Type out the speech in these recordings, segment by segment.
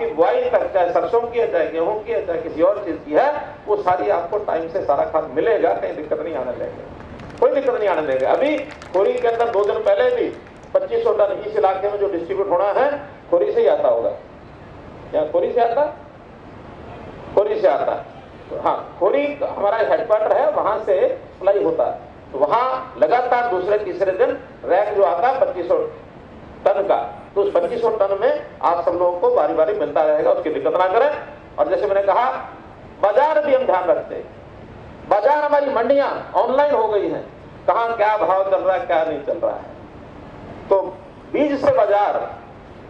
आपकी बुआई तक, चाहे सरसों की है, चाहे गेहूं की है, चाहे किसी और चीज की है, वो सारी आपको टाइम से सारा खाद मिलेगा, कहीं दिक्कत नहीं आने देंगे, कोई दिक्कत नहीं आने देंगे। अभी खोरी के अंदर 2 दिन पहले भी 2500 टन इस इलाके में जो डिस्ट्रीब्यूट होना है खोरी से ही आता होगा, क्या खोरी से आता, खोरी से आता, हाँ खोरी हमारा हेडक्वार्टर है, वहां से सप्लाई होता है। तो वहां लगातार दूसरे तीसरे दिन रैक जो आता है 2500 टन का, तो उस 2500 टन में आप सब लोगों को बारी बारी मिलता रहेगा, उसकी दिक्कत ना करें। और जैसे मैंने कहा, बाजार भी हम ध्यान रखते हैं। बाजार, हमारी मंडियां ऑनलाइन हो गई हैं, कहां क्या भाव चल रहा है, क्या नहीं चल रहा है। तो बीज से बाजार,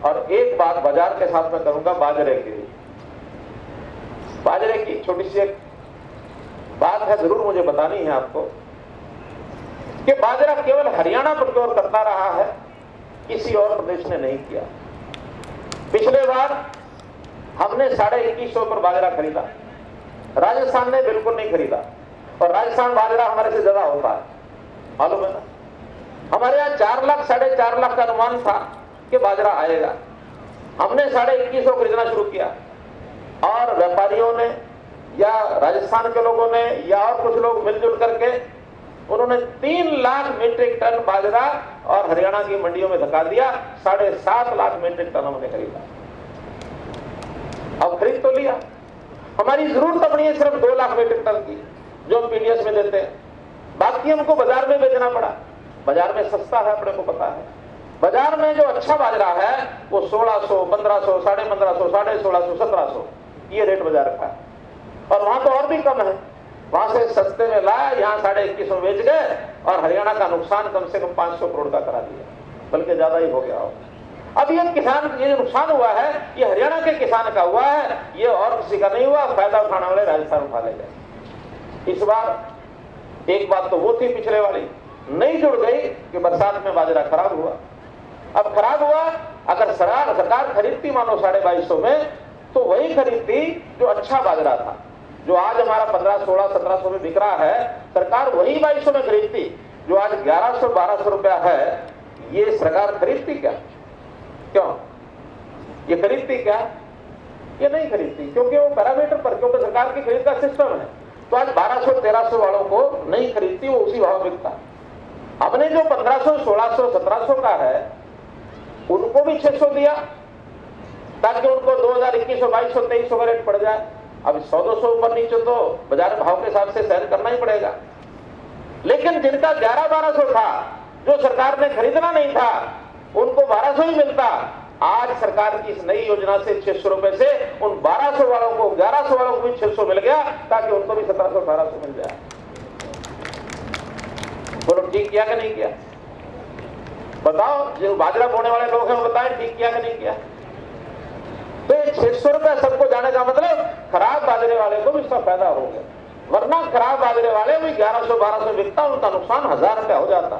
और एक बात बाजार के साथ मैं करूंगा बाजरे की, बाजरे की छोटी सी एक बात है, जरूर मुझे बतानी है आपको, कि बाजरा केवल हरियाणा प्रोक्योर करता रहा है, किसी और प्रदेश ने नहीं किया। पिछले बार हमने 2150 पर बाजरा खरीदा, राजस्थान ने बिल्कुल नहीं खरीदा, और राजस्थान बाजरा हमारे से ज्यादा होता है, मालूम है ना। हमारे यहाँ 4 लाख 4.5 लाख का अनुमान था कि बाजरा आएगा, हमने 2150 खरीदना शुरू किया, और व्यापारियों ने या राजस्थान के लोगों ने या और कुछ लोग मिलजुल करके उन्होंने 3 लाख मीट्रिक टन बाजरा और हरियाणा की मंडियों में धका दिया। 7.5 लाख मीट्रिक टन हमने खरीदा, अब खरीद तो लिया। हमारी जरूरत अपनी है सिर्फ 2 लाख मीट्रिक टन की, जो हम पीडीएस में देते हैं, बाकी हमको बाजार में बेचना पड़ा। बाजार में सस्ता है, अपने को पता है। बाजार में जो अच्छा बाजरा है वो 1600, 1500, 1550, 1650, 1700 ये रेट बाजार का है, और वहां तो और भी कम है। वहां से सस्ते में लाया, यहाँ 2150 में बेच गए, और हरियाणा का नुकसान कम से कम 500 करोड़ का करा दिया, बल्कि ज्यादा ही हो गया हो। अब ये किसान, ये नुकसान हुआ है, ये हरियाणा के किसान का हुआ है, ये और किसी का नहीं हुआ। फायदा उठाने वाले राजस्थान उठा ले गए। इस बार एक बात तो वो थी पिछले वाली, नहीं जुड़ गई कि बरसात में बाजरा खराब हुआ। अब खराब हुआ, अगर सरकार खरीदती मानो 2250 में, तो वही खरीदती जो अच्छा बाजरा था, जो आज हमारा 1500, 1600, 1700 में बिक रहा है, सरकार वही 2200 में खरीदती। जो आज 1100, 1200 रुपया है, ये सरकार खरीदती क्या? क्यों ये खरीदती क्या? ये नहीं खरीदती, क्योंकि वो पैरामीटर पर, क्योंकि सरकार की खरीद का सिस्टम है। तो आज 1200, 1300 वालों को नहीं खरीदती, वो उसी भाव बिकता। हमने जो 1500, 1600, 1700 का है, उनको भी 600 दिया, ताकि उनको 2021, 2200, 2300 का रेट पड़ जाए। अब 100-200 ऊपर नीचे तो बाजार भाव के हिसाब से सहन करना ही पड़ेगा। लेकिन जिनका 1100-1200 था, जो सरकार ने खरीदना नहीं था, उनको 1200 ही मिलता। आज सरकार की इस नई योजना से 600 रुपए से उन 1200 वालों को, 1100 वालों को भी 600 मिल गया, ताकि उनको भी 1700-1800 मिल जाए। बोलो ठीक किया कि नहीं किया? बताओ, जो बाजरा बोने वाले लोग हैं वो बताएं, ठीक किया कि नहीं किया? तो 600 रुपया सबको जाने का मतलब खराब बाजरे वाले को भी इसका फायदा हो गया, वरना खराब बाजरे वाले भी 1100-1200 बिकता, उनका नुकसान 1000 रुपया हो जाता।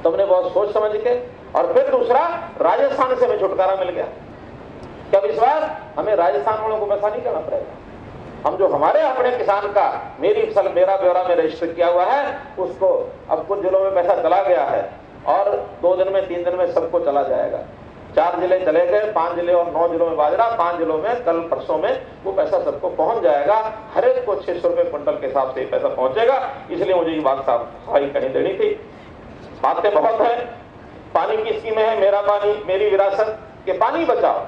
तुमने बहुत सोच समझ के। और फिर दूसरा, राजस्थान से हमें छुटकारा मिल गया। क्या विश्वास? हमें राजस्थान वालों को पैसा नहीं करना पड़ेगा। हम जो हमारे अपने किसान का मेरी फसल मेरा ब्यौरा में रजिस्टर किया हुआ है, उसको अब कुछ जिलों में पैसा चला गया है, और 2 दिन में 3 दिन में सबको चला जाएगा। 4 जिले चले गए, 5 जिले और 9 जिलों में बाजरा, 5 जिलों में कल परसों में वो पैसा सबको पहुंच जाएगा। हर एक को 600 रुपए क्विंटल के हिसाब से पैसा पहुंचेगा। इसलिए मुझे ये बात साफ कहीं देनी थी। बातें बहुत है, पानी की स्कीमें है, मेरा पानी मेरी विरासत, के पानी बचाओ।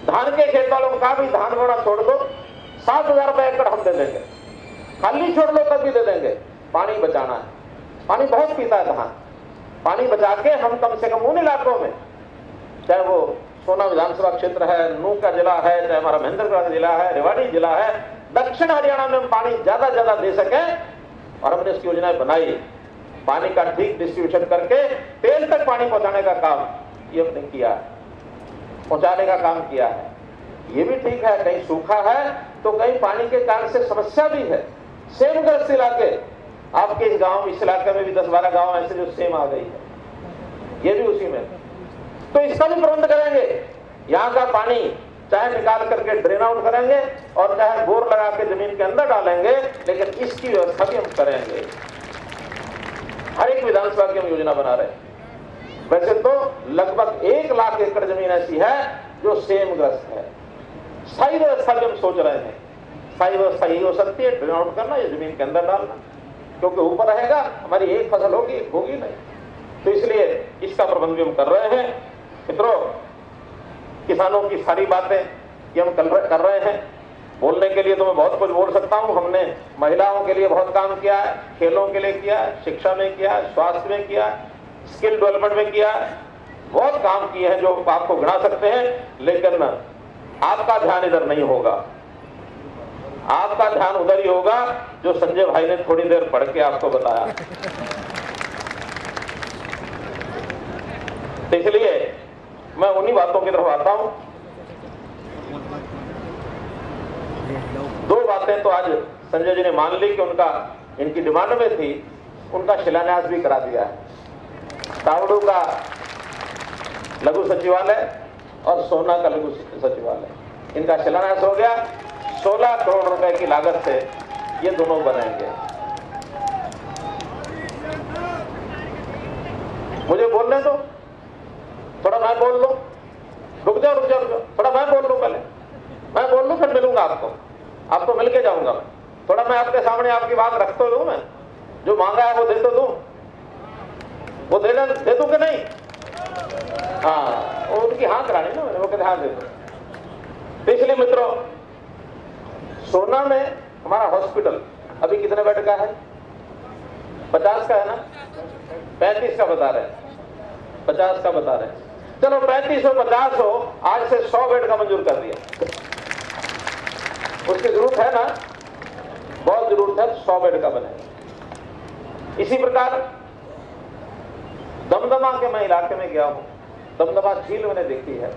धान के खेत वालों का भी धान बोना छोड़ दो, 7000 रुपए एकड़ हम दे देंगे, खाली छोड़ लो तब भी दे देंगे। पानी बचाना है, पानी बहुत पीता है धान। पानी बचा के हम कम से कम उन इलाकों में, चाहे वो सोना विधानसभा क्षेत्र है, नूह का जिला है, चाहे हमारा महेंद्रगढ़ जिला है, रेवाड़ी जिला है, दक्षिण हरियाणा में हम पानी ज्यादा दे सके। और हमने इसकी योजनाएं बनाई, पानी का ठीक डिस्ट्रीब्यूशन करके तेल तक पानी पहुंचाने का काम ये हमने किया है, पहुंचाने का काम किया है। ये भी ठीक है, कहीं सूखा है तो कहीं पानी के कारण से समस्या भी है। सेमग्रस्त इलाके, आपके इस गांव, इस इलाके में भी 10-12 गांव ऐसे जो सेम आ गई है, ये भी उसी में। तो इसका भी प्रबंध करेंगे। यहाँ का पानी चाहे निकाल करके ड्रेन आउट करेंगे और चाहे बोर लगा के जमीन के अंदर डालेंगे, लेकिन इसकी व्यवस्था भी हम करेंगे। हर एक विधानसभा की हम योजना बना रहे हैं। वैसे तो लगभग 1 लाख एकड़ जमीन ऐसी है जो सेम ग्रस्त है। स्थायी व्यवस्था भी हम सोच रहे हैं, स्थायी व्यवस्था यही हो सकती है, ड्रेन आउट करना या जमीन के अंदर डालना, क्योंकि ऊपर रहेगा हमारी एक फसल होगी नहीं। तो इसलिए इसका प्रबंध भी हम कर रहे हैं। मित्रों, किसानों की सारी बातें ये हम कर रहे हैं। बोलने के लिए तो मैं बहुत कुछ बोल सकता हूं। हमने महिलाओं के लिए बहुत काम किया है, खेलों के लिए किया है, शिक्षा में किया है, स्वास्थ्य में किया है, स्किल डेवलपमेंट में किया है, बहुत काम किए हैं जो आपको गिना सकते हैं। लेकिन आपका ध्यान इधर नहीं होगा, आपका ध्यान उधर ही होगा जो संजय भाई ने थोड़ी देर पढ़ के आपको बताया। तो इसलिए मैं उन्हीं बातों की तरफ आता हूं। दो बातें तो आज संजय जी ने मान ली कि उनका इनकी डिमांड में थी, उनका शिलान्यास भी करा दिया है। तावड़ू का लघु सचिवालय और सोना का लघु सचिवालय, इनका शिलान्यास हो गया। 16 करोड़ रुपए की लागत से ये दोनों बनेंगे। मुझे बोलने दो, थोड़ा मैं बोल लूं। रुक जाओ, थोड़ा मैं बोल लूं, पहले मैं बोल लूं, फिर मिलूंगा आपको मिल के जाऊंगा। मैं थोड़ा मैं आपके सामने आपकी बात रख तो दूं, मैं जो मांगा है वो दे तो दूं, वो दे दूं कि नहीं? हाँ, वो उनकी हाँ करानी ना मैंने, वो कहते हाँ दे दो। तो इसलिए मित्रों, सोना में हमारा हॉस्पिटल अभी कितने बेड का है? 50 का है ना? 35 का बता रहे हैं, 50 का बता रहे हैं। चलो 35 हो 50 हो, आज से 100 बेड का मंजूर कर दिया। उसकी जरूरत है ना, बहुत जरूरत है, 100 बेड का बने। इसी प्रकार दमदमा के मैं इलाके में गया हूं, दमदमा झील मैंने देखी है,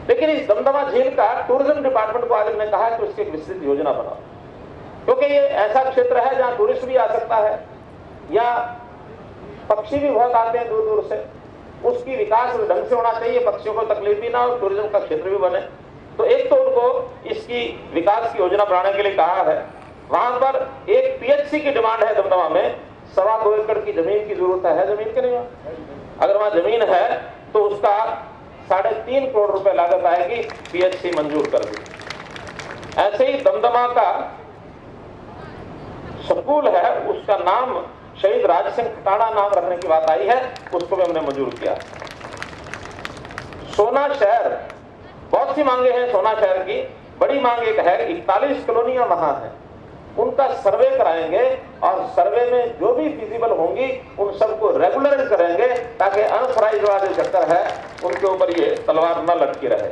लेकिन इस दमदमा झील का टूरिज्म डिपार्टमेंट को आज हमने कहा है कि उसकी एक विस्तृत योजना बनाओ, क्योंकि ये ऐसा क्षेत्र है जहां टूरिस्ट भी आ सकता है या पक्षी भी बहुत आते हैं दूर दूर से। उसकी विकास ढंग से होना चाहिए, पक्षियों को तकलीफ भी ना हो, टूरिज्म का क्षेत्र भी बने। तो एक तो उनको इसकी विकास की योजना बनाने के लिए कहा है। वहां पर एक पीएचसी की डिमांड है दमदमा में, 2.25 एकड़ की जमीन की जरूरत है जमीन के नहीं? अगर वहां जमीन है तो उसका 3.5 करोड़ रुपए लागत आएगी, पीएचसी मंजूर कर दी। ऐसे ही दमदमा का स्कूल है, उसका नाम शहीद राज सिंह खटाड़ा नाम रखने की बात आई है, उसको भी हमने मंजूर किया। सोना शहर, बहुत सी मांगे हैं सोना शहर की। बड़ी मांग एक है, 41 कॉलोनियां वहां हैं, उनका सर्वे कराएंगे और सर्वे में जो भी फिजिबल होंगी उन सबको रेगुलर करेंगे, ताकि अनफराइज वाला जो चक्कर है उनके ऊपर ये तलवार न लटकी रहे।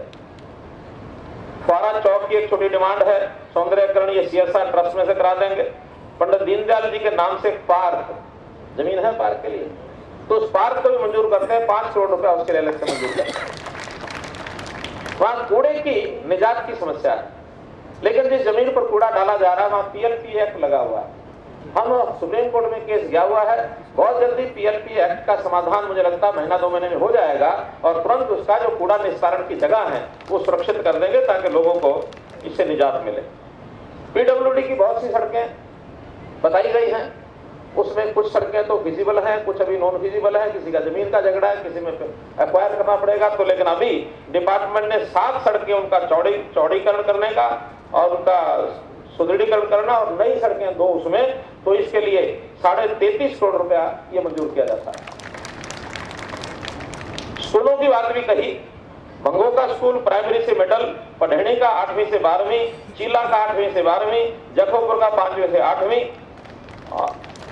फुआरा चौक की एक छोटी डिमांड है, सौंदर्यकरण ये सीएसआर ट्रस्ट में से करा देंगे। पंडित दीनदयाल जी के नाम से पार्क, जमीन है पार्क के लिए, तो उस पार्क को भी मंजूर करते हैं, 5 करोड़ रुपए उसके लिए अलग से मंजूर करते हैं। वहां कूड़े की निजात की समस्या है, लेकिन जिस जमीन पर कूड़ा डाला जा रहा है वहां पीएलपी एक्ट लगा हुआ है। हम सुप्रीम कोर्ट में केस गया हुआ है, बहुत जल्दी पीएलपी एक्ट का समाधान मुझे लगता है महीना 2 महीने में हो जाएगा और तुरंत उसका जो कूड़ा निस्तारण की जगह है वो सुरक्षित कर देंगे ताकि लोगों को इससे निजात मिले। पीडब्ल्यूडी की बहुत सी सड़कें बताई गई हैं, उसमें कुछ सड़कें तो फिजिबल हैं, कुछ अभी नॉन फिजिबल है, किसी का जमीन का झगड़ा है, किसी में एक्वायर करना पड़ेगा। तो लेकिन अभी डिपार्टमेंट ने 7 सड़कें उनका चौड़ीकरण करने का और उनका सुदृढ़ीकरण करना और नई सड़कें 2 उसमें, तो इसके लिए 33.5 करोड़ रुपया ये मंजूर किया जाता है। स्कूलों की बात भी कही, भंगो का स्कूल प्राइमरी से मिडल, पढ़ेणी का 8वीं से 12वीं, चीला का 8वीं से 12वीं, जखोपुर का 5वीं से 8वीं।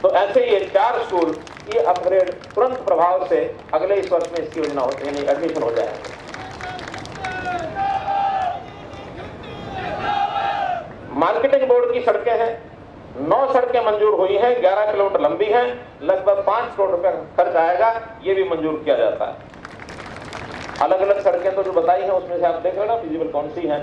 तो ऐसे ये 4 स्कूल ये अपग्रेड तुरंत प्रभाव से अगले इस वर्ष में इसकी योजना यानी एडमिशन हो जाएगा। मार्केटिंग बोर्ड की सड़कें हैं, 9 सड़कें मंजूर हुई हैं, 11 किलोमीटर लंबी हैं, लगभग 5 करोड़ रुपए खर्च आएगा, ये भी मंजूर किया जाता है। अलग अलग सड़कें तो जो बताई हैं उसमें से आप देख रहे ना फिजिबल कौन सी हैं,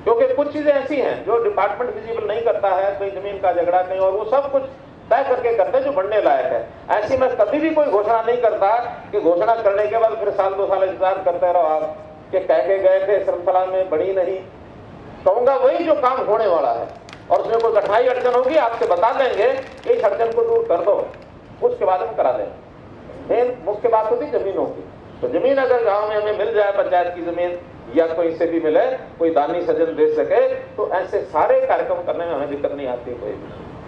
क्योंकि कुछ चीजें ऐसी हैं जो डिपार्टमेंट फिजिबल नहीं करता है, कोई जमीन का झगड़ा कहीं और, वो सब कुछ तय करके करते हैं जो बढ़ने लायक है। ऐसी में कभी भी कोई घोषणा नहीं करता कि घोषणा करने के बाद फिर 1-2 साल इंतजार करते रहो आप कि कह के गए थे श्रृंखला में बढ़ी नहीं। कहूंगा वही जो काम होने वाला है और उसमें कोई कठिनाई अड़चन होगी आपसे बता देंगे कि इस अड़चन को दूर कर दो, उसके बाद हम करा देंगे। मेन मुख्य बात होती जमीनों की। तो जमीन अगर गांव में हमें मिल जाए, पंचायत की जमीन, या कोई से भी मिले, कोई दानी सज्जन दे सके, तो ऐसे सारे कार्यक्रम करने में हमें दिक्कत नहीं आती कोई भी।